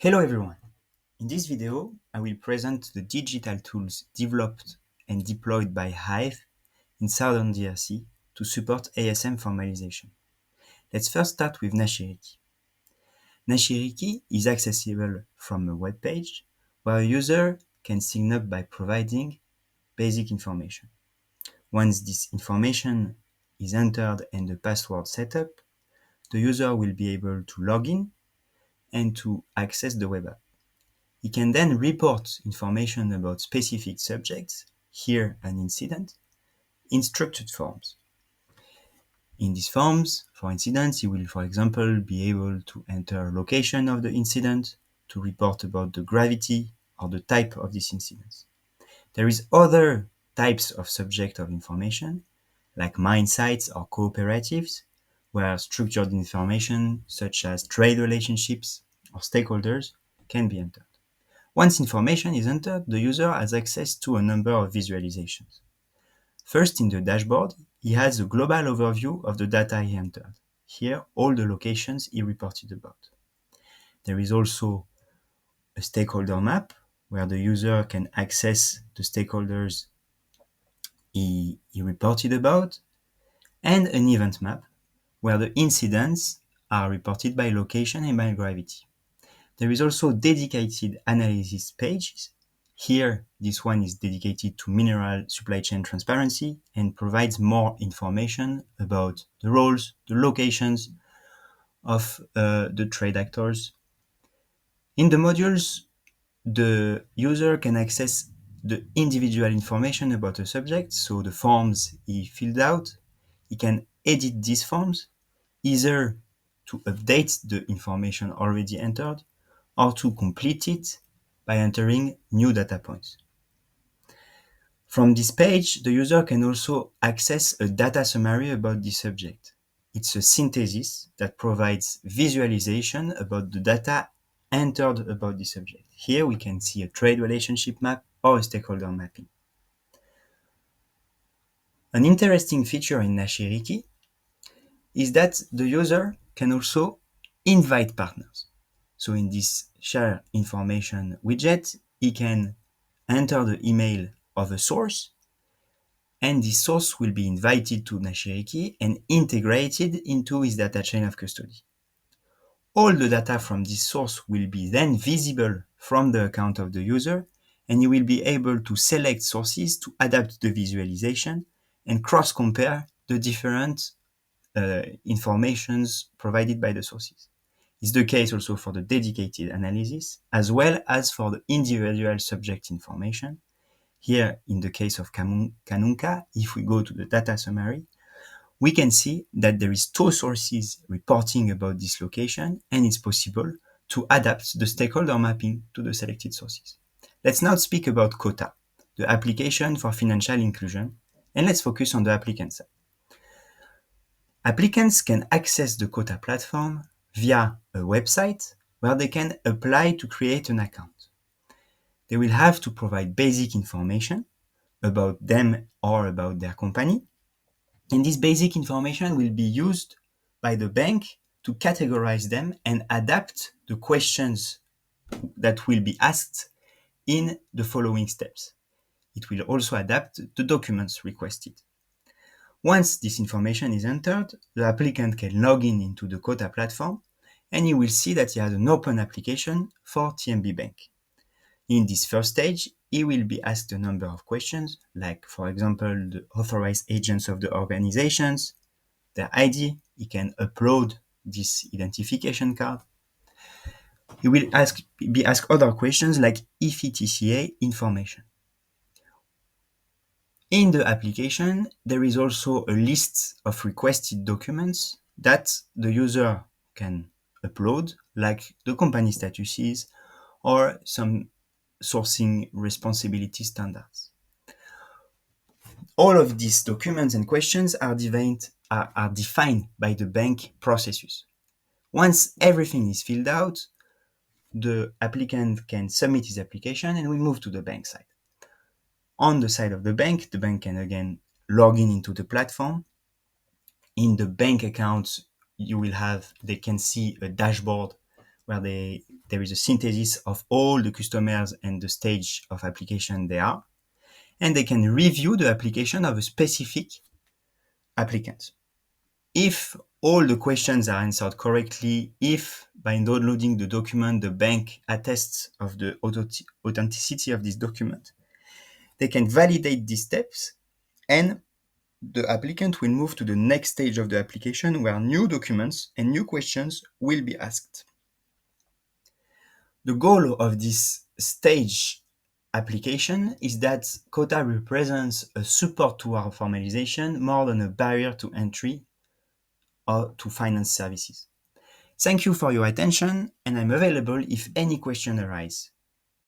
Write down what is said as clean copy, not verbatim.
Hello everyone! In this video, I will present the digital tools developed and deployed by HIVE in Southern DRC to support ASM formalization. Let's first start with Nashiriki. Nashiriki is accessible from a web page where a user can sign up by providing basic information. Once this information is entered and the password set up, the user will be able to log in and to access the web app. He can then report information about specific subjects, here an incident, in structured forms. In these forms, for incidents, he will, for example, be able to enter location of the incident, to report about the gravity or the type of this incident. There is other types of subject of information, like mine sites or cooperatives, where structured information such as trade relationships or stakeholders can be entered. Once information is entered, the user has access to a number of visualizations. First, in the dashboard, he has a global overview of the data he entered. Here, all the locations he reported about. There is also a stakeholder map, where the user can access the stakeholders he reported about, and an event map, where the incidents are reported by location and by gravity. There is also dedicated analysis pages. Here, this one is dedicated to mineral supply chain transparency and provides more information about the roles, the locations of the trade actors. In the modules, the user can access the individual information about a subject, so the forms he filled out. He can edit these forms, either to update the information already entered or to complete it by entering new data points. From this page, the user can also access a data summary about the subject. It's a synthesis that provides visualization about the data entered about the subject. Here we can see a trade relationship map or a stakeholder mapping. An interesting feature in Nashiriki is that the user can also invite partners. So in this share information widget, he can enter the email of a source, and this source will be invited to Nashiriki and integrated into his data chain of custody. All the data from this source will be then visible from the account of the user, and you will be able to select sources to adapt the visualization and cross-compare the different informations provided by the sources. It's the case also for the dedicated analysis, as well as for the individual subject information. Here, in the case of Kanunka, if we go to the data summary, we can see that there is two sources reporting about this location, and it's possible to adapt the stakeholder mapping to the selected sources. Let's now speak about Kota, the application for financial inclusion, and let's focus on the applicant side. Applicants can access the Kota platform via a website where they can apply to create an account. They will have to provide basic information about them or about their company, and this basic information will be used by the bank to categorize them and adapt the questions that will be asked in the following steps. It will also adapt the documents requested. Once this information is entered, the applicant can log in into the Kota platform, and you will see that he has an open application for TMB Bank. In this first stage, he will be asked a number of questions, like, for example, the authorized agents of the organizations, their ID. He can upload this identification card. He will be asked other questions like EFTCA information. In the application, there is also a list of requested documents that the user can upload, like the company statuses or some sourcing responsibility standards. All of these documents and questions are defined by the bank processes. Once everything is filled out, the applicant can submit his application and we move to the bank side. On the side of the bank can again log in into the platform. In the bank account, they can see a dashboard where there is a synthesis of all the customers and the stage of application they are, and they can review the application of a specific applicant. If all the questions are answered correctly, if by downloading the document the bank attests of the authenticity of this document, they can validate these steps, and the applicant will move to the next stage of the application where new documents and new questions will be asked. The goal of this stage application is that Kota represents a support to our formalization more than a barrier to entry or to finance services. Thank you for your attention, and I'm available if any question arise.